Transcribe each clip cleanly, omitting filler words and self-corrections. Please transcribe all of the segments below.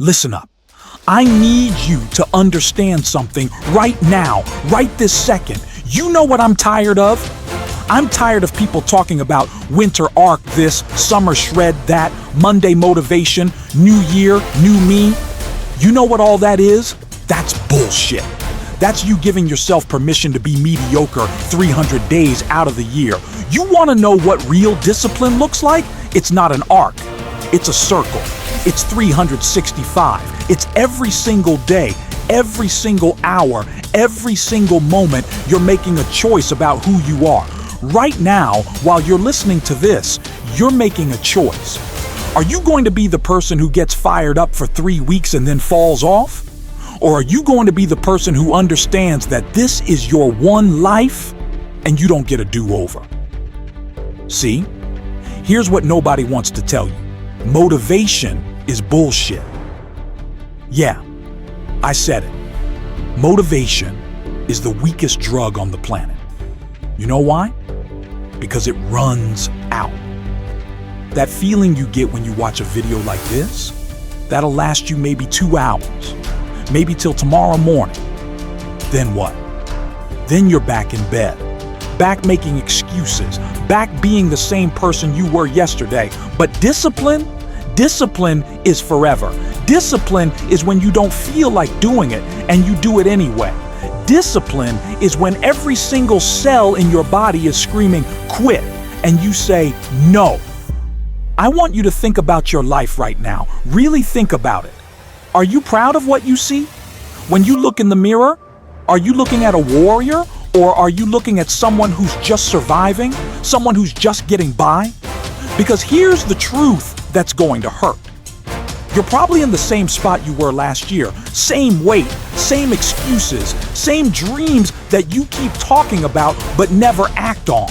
Listen up. I need you to understand something right now, right this second. You know what I'm tired of? I'm tired of people talking about winter arc this, summer shred that, Monday motivation, new year, new me. You know what all that is? That's bullshit. That's you giving yourself permission to be mediocre 300 days out of the year. You want to know what real discipline looks like? It's not an arc. It's a circle. It's 365. It's every single day, every single hour, every single moment you're making a choice about who you are. Right now, while you're listening to this, you're making a choice. Are you going to be the person who gets fired up for 3 weeks and then falls off? Or are you going to be the person who understands that this is your one life and you don't get a do-over? See? Here's what nobody wants to tell you. Motivation is bullshit. Yeah, I said it. Motivation is the weakest drug on the planet. You know why? Because it runs out. That feeling you get when you watch a video like this, that'll last you maybe 2 hours, maybe till tomorrow morning. Then what? Then you're back in bed, back making excuses, back being the same person you were yesterday. But discipline is forever. Discipline is when you don't feel like doing it and you do it anyway. Discipline is when every single cell in your body is screaming, quit, and you say, no. I want you to think about your life right now. Really think about it. Are you proud of what you see? When you look in the mirror, are you looking at a warrior, or are you looking at someone who's just surviving, someone who's just getting by? Because here's the truth that's going to hurt. You're probably in the same spot you were last year. Same weight, same excuses, same dreams that you keep talking about but never act on.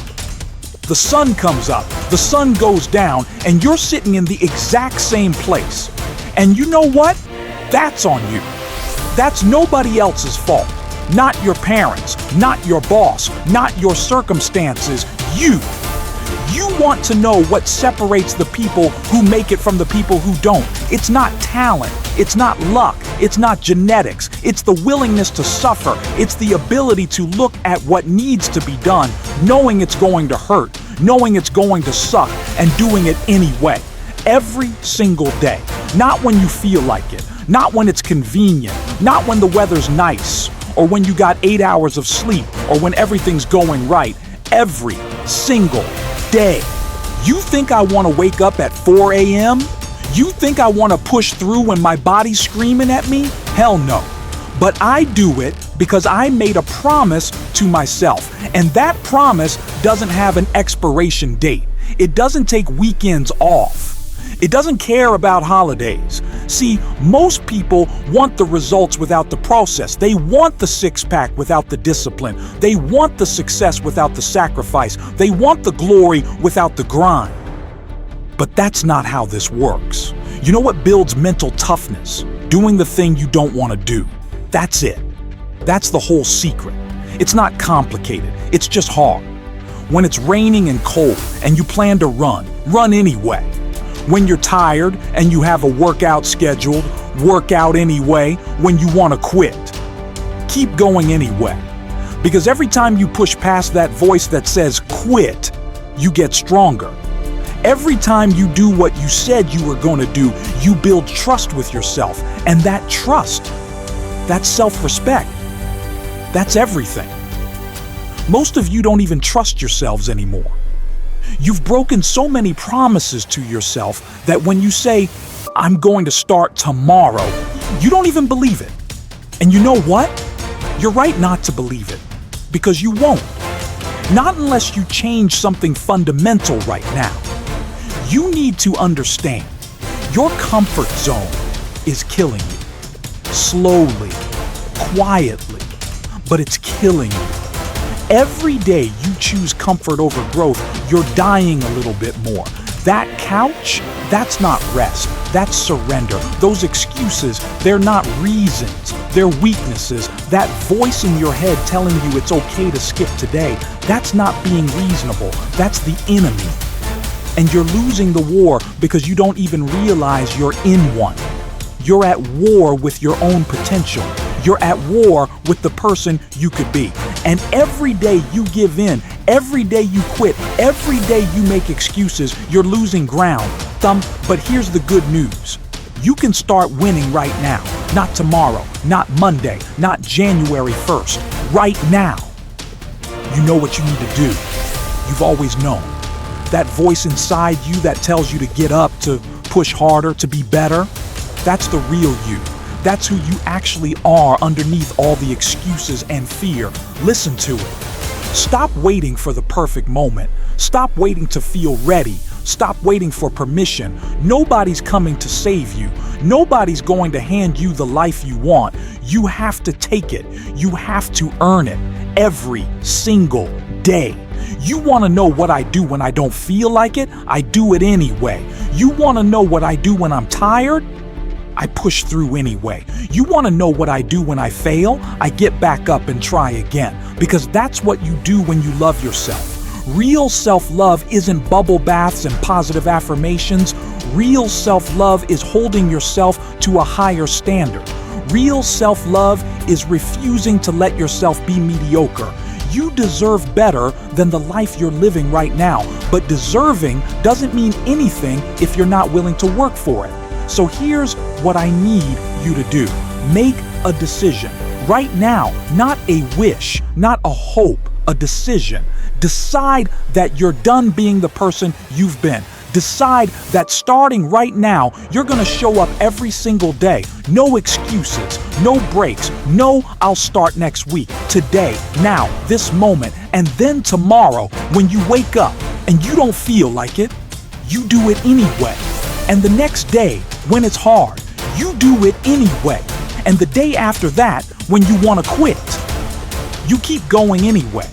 The sun comes up, the sun goes down, and you're sitting in the exact same place. And you know what? That's on you. That's nobody else's fault. Not your parents, not your boss, not your circumstances, you. You want to know what separates the people who make it from the people who don't. It's not talent, it's not luck, it's not genetics, it's the willingness to suffer, it's the ability to look at what needs to be done, knowing it's going to hurt, knowing it's going to suck, and doing it anyway. Every single day. Not when you feel like it, not when it's convenient, not when the weather's nice, or when you got 8 hours of sleep, or when everything's going right. Every single day. You think I want to wake up at 4 a.m.? You think I want to push through when my body's screaming at me? Hell no. But I do it because I made a promise to myself, and that promise doesn't have an expiration date. It doesn't take weekends off. It doesn't care about holidays. See, most people want the results without the process. They want the six-pack without the discipline. They want the success without the sacrifice. They want the glory without the grind. But that's not how this works. You know what builds mental toughness? Doing the thing you don't want to do. That's it. That's the whole secret. It's not complicated. It's just hard. When it's raining and cold and you plan to run anyway. When you're tired and you have a workout scheduled, work out anyway. When you want to quit, keep going anyway. Because every time you push past that voice that says quit, you get stronger. Every time you do what you said you were going to do, you build trust with yourself. And that trust, that's self-respect. That's everything. Most of you don't even trust yourselves anymore. You've broken so many promises to yourself that when you say, I'm going to start tomorrow, you don't even believe it. And you know what? You're right not to believe it, because you won't. Not unless you change something fundamental right now. You need to understand, your comfort zone is killing you. Slowly, quietly, but it's killing you. Every day you choose comfort over growth, you're dying a little bit more. That couch, that's not rest, that's surrender. Those excuses, they're not reasons, they're weaknesses. That voice in your head telling you it's okay to skip today, that's not being reasonable, that's the enemy. And you're losing the war because you don't even realize you're in one. You're at war with your own potential. You're at war with the person you could be. And every day you give in, every day you quit, every day you make excuses, you're losing ground. But here's the good news. You can start winning right now. Not tomorrow, not Monday, not January 1st. Right now. You know what you need to do. You've always known. That voice inside you that tells you to get up, to push harder, to be better, that's the real you. That's who you actually are underneath all the excuses and fear. Listen to it. Stop waiting for the perfect moment. Stop waiting to feel ready. Stop waiting for permission. Nobody's coming to save you. Nobody's going to hand you the life you want. You have to take it. You have to earn it every single day. You want to know what I do when I don't feel like it? I do it anyway. You want to know what I do when I'm tired? I push through anyway. You want to know what I do when I fail? I get back up and try again. Because that's what you do when you love yourself. Real self-love isn't bubble baths and positive affirmations. Real self-love is holding yourself to a higher standard. Real self-love is refusing to let yourself be mediocre. You deserve better than the life you're living right now. But deserving doesn't mean anything if you're not willing to work for it. So here's what I need you to do. Make a decision right now, not a wish, not a hope, a decision. Decide that you're done being the person you've been. Decide that starting right now, you're going to show up every single day. No excuses, no breaks, no I'll start next week. Today, now, this moment, and then tomorrow, when you wake up and you don't feel like it, you do it anyway. And the next day, when it's hard, you do it anyway. And the day after that, when you want to quit, you keep going anyway.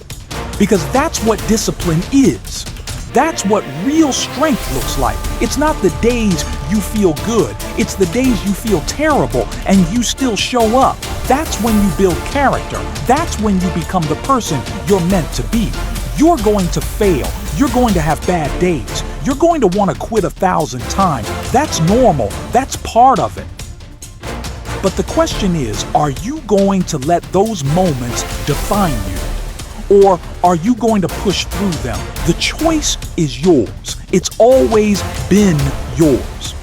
Because that's what discipline is. That's what real strength looks like. It's not the days you feel good. It's the days you feel terrible and you still show up. That's when you build character. That's when you become the person you're meant to be. You're going to fail. You're going to have bad days. You're going to want to quit 1,000 times. That's normal. That's part of it. But the question is, are you going to let those moments define you? Or are you going to push through them? The choice is yours. It's always been yours.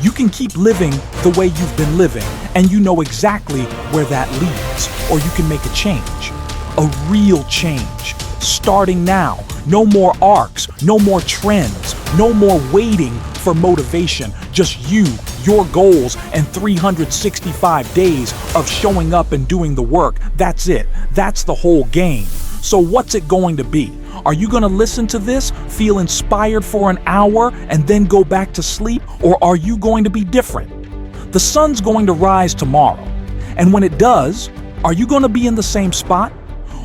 You can keep living the way you've been living, and you know exactly where that leads. Or you can make a change, a real change, starting now. No more arcs, no more trends, no more waiting for motivation. Just you, your goals, and 365 days of showing up and doing the work. That's it. That's the whole game. So what's it going to be? Are you going to listen to this, feel inspired for an hour, and then go back to sleep? Or are you going to be different? The sun's going to rise tomorrow. And when it does, are you going to be in the same spot?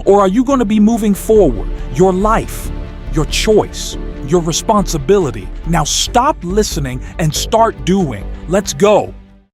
Or are you going to be moving forward? Your life, your choice, your responsibility. Now stop listening and start doing. Let's go.